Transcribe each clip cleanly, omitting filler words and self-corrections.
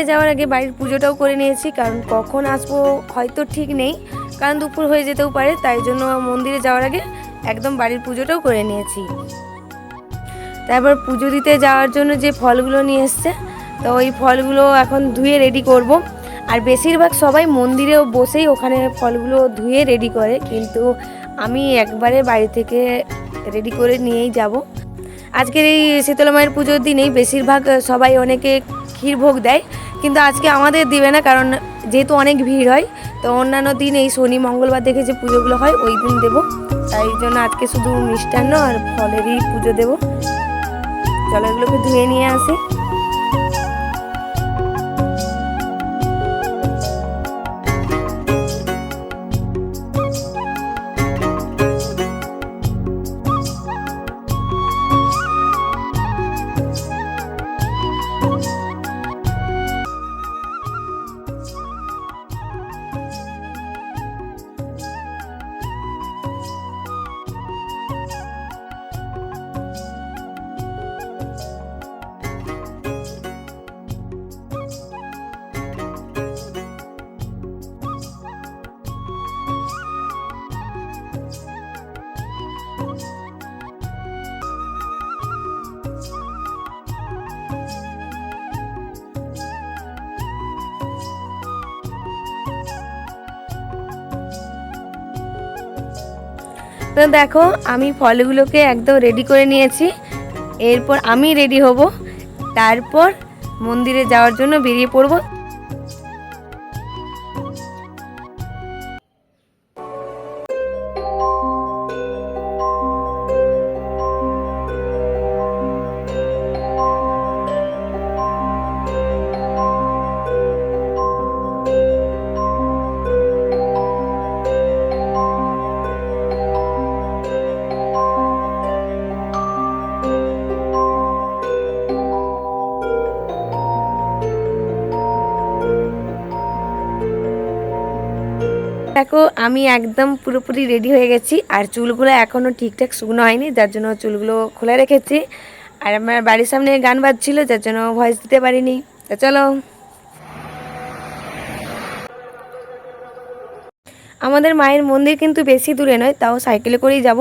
যাওয়ার আগে বাড়ির পুজোটাও করে নিয়েছি, কারণ কখন আসবো হয়তো ঠিক নেই, কারণ দুপুর হয়ে যেতেও পারে, তাই জন্য মন্দিরে যাওয়ার আগে একদম বাড়ির পুজোটাও করে নিয়েছি। তারপর পুজো দিতে যাওয়ার জন্য যে ফলগুলো নিয়ে এসছে, তো ওই ফলগুলো এখন ধুয়ে রেডি করব। আর বেশিরভাগ সবাই মন্দিরেও বসেই ওখানে ফলগুলো ধুয়ে রেডি করে, কিন্তু আমি একবারে বাড়ি থেকে রেডি করে নিয়েই যাব। আজকের এই শীতলা মায়ের পুজোর দিনেই বেশিরভাগ সবাই অনেকে ক্ষীরভোগ দেয়, কিন্তু আজকে আমাদের দিবে না, কারণ যেহেতু অনেক ভিড় হয়। তো অন্যান্য দিন এই শনি মঙ্গলবার দেখে যে পুজোগুলো হয় ওই দিন দেবো, তাই জন্য আজকে শুধু মিষ্টান্ন আর ফলেরই পুজো দেবো। চলো এগুলোকে ধুয়ে নিয়ে আসি। তো দেখো আমি ফলগুলোকে একদম রেডি করে নিয়েছি, এরপর আমি রেডি হব, তারপর মন্দিরে যাওয়ার জন্য বেরিয়ে পড়ব। দেখো আমি একদম পুরোপুরি রেডি হয়ে গেছি, আর চুলগুলো এখনও ঠিকঠাক শুকনো হয়নি, যার জন্য চুলগুলো খোলা রেখেছি। আর আমার বাড়ির সামনে গান বাজছিল, যার জন্য ভয়েস দিতে পারিনি। তো চলো, আমাদের মায়ের মন্দির কিন্তু বেশি দূরে নয়, তাও সাইকেলে করেই যাব।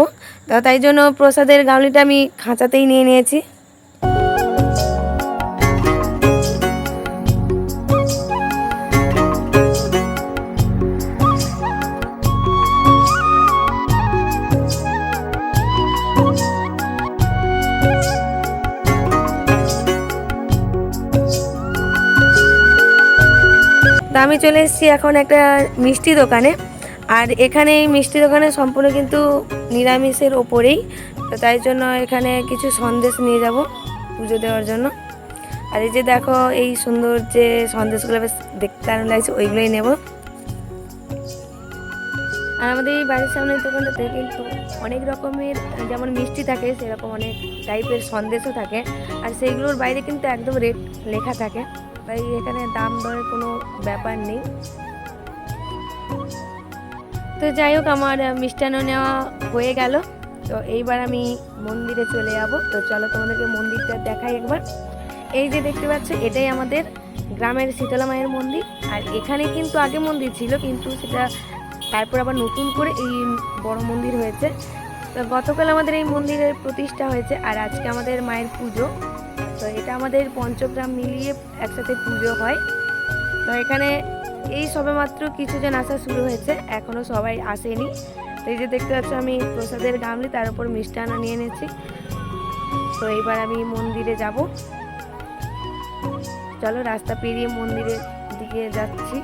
তাই জন্য প্রসাদের গামলিটা আমি খাঁচাতেই নিয়ে নিয়েছি। তো আমি চলে এসেছি এখন একটা মিষ্টি দোকানে, আর এখানে এই মিষ্টি দোকানে সম্পূর্ণ কিন্তু নিরামিষের ওপরেই। তো তাই জন্য এখানে কিছু সন্দেশ নিয়ে যাব পুজো দেওয়ার জন্য। আর এই যে দেখো এই সুন্দর যে সন্দেশগুলো বেশ দেখতে দারুণ লাগছে, ওইগুলোই নেব। আর আমাদের এই বাড়ির সামনের দোকানটাতে কিন্তু অনেক রকমের যেমন মিষ্টি থাকে, সেরকম অনেক টাইপের সন্দেশও থাকে, আর সেইগুলোর বাইরে কিন্তু একদম রেট লেখা থাকে, তাই এখানে দাম দরের কোনো ব্যাপার নেই। তো যাই হোক, আমার মিষ্টান্ন নেওয়া হয়ে গেল। তো এইবার আমি মন্দিরে চলে যাব। তো চলো তোমাদেরকে মন্দিরটা দেখাই একবার। এই যে দেখতে পাচ্ছ, এটাই আমাদের গ্রামের শীতলা মায়ের মন্দির। আর এখানে কিন্তু আগে মন্দির ছিল, কিন্তু সেটা তারপর আবার নতুন করে এই বড় মন্দির হয়েছে। তো গতকাল আমাদের এই মন্দিরের প্রতিষ্ঠা হয়েছে, আর আজকে আমাদের মায়ের পুজো। তো এটা আমাদের পঞ্চগ্রাম মিলিয়ে একসাথে পুজো হয়। তো এখানে এই সবেমাত্র কিছুজন আসা শুরু হয়েছে, এখনও সবাই আসেনি। তো এই যে দেখতে পাচ্ছ আমি প্রসাদের গামলি, তার উপর মিষ্টান্ন নিয়ে নিয়েছি। তো এইবার আমি মন্দিরে যাব। চলো রাস্তা পেরিয়ে মন্দিরের দিকে যাচ্ছি।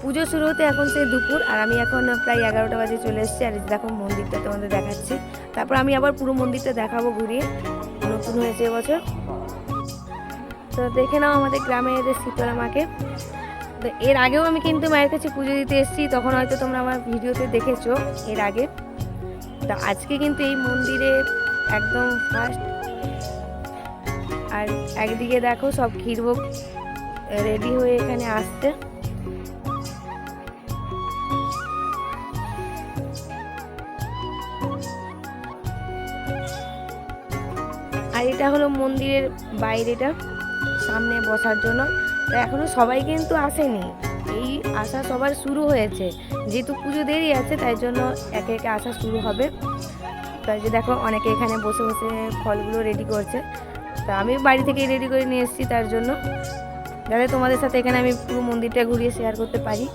পুজো শুরু হতে এখন সেই দুপুর, আর আমি এখন প্রায় 11টা বাজে চলে এসেছি। আর দেখো মন্দিরটা তোমাদের দেখাচ্ছি, তারপর আমি আবার পুরো মন্দিরটা দেখাবো ঘুরিয়ে, নতুন হয়েছে এবছর। তো দেখে নাও আমাদের গ্রামের শীতলা মাকে। তো এর আগেও আমি কিন্তু মায়ের কাছে পুজো দিতে এসেছি, তখন হয়তো তোমরা আমার ভিডিওতে দেখেছো এর আগে। তো আজকে কিন্তু এই মন্দিরে একদম ফার্স্ট। আর একদিকে দেখো সব ক্ষীরভোগ রেডি হয়ে এখানে আসছে। আর এটা হলো মন্দিরের বাইরেটা, সামনে বসার জন্য। তো এখনও সবাই কিন্তু আসেনি, এই আসা সবার শুরু হয়েছে, যেহেতু পুজো দেরি আছে তাই জন্য একে একে আসা শুরু হবে। তাই যে দেখো অনেকে এখানে বসে বসে ফলগুলো রেডি করছে, তা আমি বাড়ি থেকে রেডি করে নিয়ে এসেছি তার জন্য, যাতে তোমাদের সাথে এখানে আমি পুরো মন্দিরটা ঘুরিয়ে শেয়ার করতে পারি।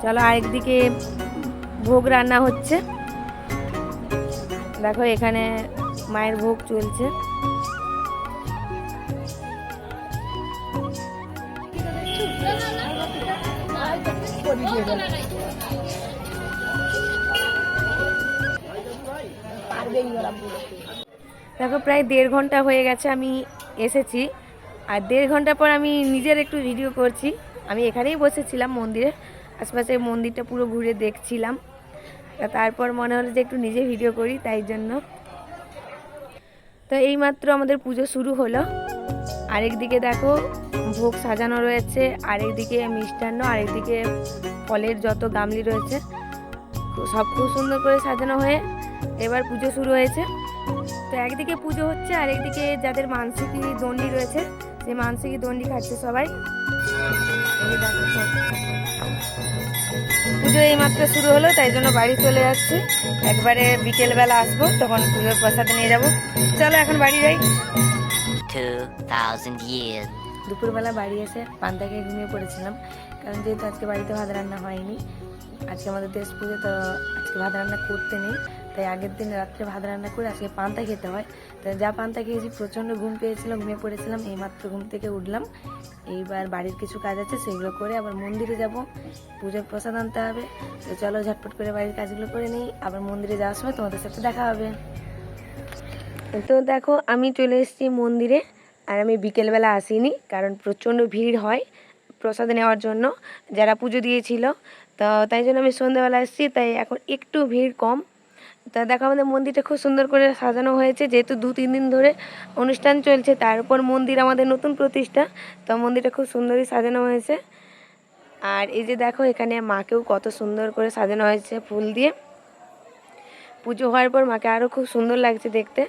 চলো, আরেকদিকে ভোগ রান্না হচ্ছে, দেখো এখানে মায়ের ভোগ চলছে। দেখো প্রায় 1.5 ঘন্টা হয়ে গেছে আমি এসেছি, আর 1.5 ঘন্টা পর আমি নিজের একটু ভিডিও করছি। আমি এখানেই বসেছিলাম মন্দিরে, আশপাশে মন্দিরটা পুরো ঘুরে দেখছিলাম, তারপর মনে হলো যে একটু নিজে ভিডিও করি, তাই জন্য। তো এইমাত্র আমাদের পুজো শুরু হলো, আরেকদিকে দেখো ভোগ সাজানো রয়েছে, আরেকদিকে মিষ্টান্ন, আরেকদিকে ফলের যত গামলি রয়েছে সব খুব সুন্দর করে সাজানো হয়ে এবার পুজো শুরু হয়েছে। তো একদিকে পুজো হচ্ছে, আরেকদিকে যাদের মানসিক দণ্ডি রয়েছে সেই মানসিক দণ্ডি খাচ্ছে সবাই। পুজো এইমাত্র শুরু হলো, তাই জন্য বাড়ি চলে যাচ্ছি, একবারে বিকেলবেলা আসবো তখন পুজোর প্রসাদ নিয়ে যাবো। চলো এখন বাড়ি যাই। 2000 years. দুপুরবেলা বাড়ি এসে পান্তা খেয়ে ঘুমিয়ে পড়েছিলাম, কারণ যেহেতু আজকে বাড়িতে ভাত রান্না হয়নি, আজকে আমাদের দেশ পুজো, তো আজকে ভাত রান্না করতে নেই, তাই আগের দিন রাত্রে ভাত রান্না করে আজকে পান্তা খেতে হয়। তাই যা পান্তা খেয়েছি, প্রচণ্ড ঘুম পেয়েছিল, ঘুমিয়ে পড়েছিলাম, এইমাত্র ঘুম থেকে উঠলাম। এইবার বাড়ির কিছু কাজ আছে সেগুলো করে আবার মন্দিরে যাব, পুজোর প্রসাদ আনতে হবে। তো চলো ঝটপট করে বাড়ির কাজগুলো করে নিই, আবার মন্দিরে যাওয়ার সময় তোমাদের সাথে দেখা হবে। তো দেখো আমি চলে এসেছি মন্দিরে, আর আমি বিকেলবেলা আসিনি, কারণ প্রচণ্ড ভিড় হয় প্রসাদ নেওয়ার জন্য যারা পুজো দিয়েছিল, তো তাই জন্য আমি সন্ধ্যাবেলা এসেছি, তাই এখন একটু ভিড় কম। তা দেখো আমাদের মন্দিরটা খুব সুন্দর করে সাজানো হয়েছে, যেহেতু 2-3 দিন ধরে অনুষ্ঠান চলছে, তার উপর মন্দির আমাদের নতুন প্রতিষ্ঠা, তো মন্দিরটা খুব সুন্দরই সাজানো হয়েছে। আর এই যে দেখো এখানে মাকেও কত সুন্দর করে সাজানো হয়েছে ফুল দিয়ে, পুজো হওয়ার পর মাকে আরও খুব সুন্দর লাগছে দেখতে।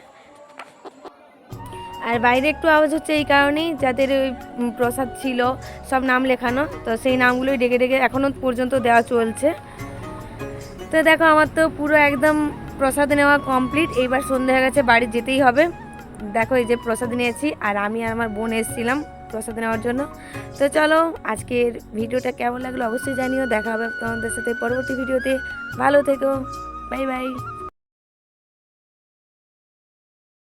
আর বাইরে একটু আওয়াজ হচ্ছে এই কারণেই, যাদের ওই প্রসাদ ছিল সব নাম লেখানো, তো সেই নামগুলোই ডেকে ডেকে এখনও পর্যন্ত দেওয়া চলছে। তো দেখো আমার তো পুরো একদম প্রসাদ নেওয়া কমপ্লিট, এইবার সন্ধ্যা হয়ে গেছে, বাড়ি যেতেই হবে। দেখো এই যে প্রসাদ নিয়েছি, আর আমি আর আমার বোন এসেছিলাম প্রসাদ নেওয়ার জন্য। তো চলো আজকের ভিডিওটা কেমন লাগলো অবশ্যই জানিও, দেখা হবে তোমাদের সাথে পরবর্তী ভিডিওতে। ভালো থেকো, বাই বাই।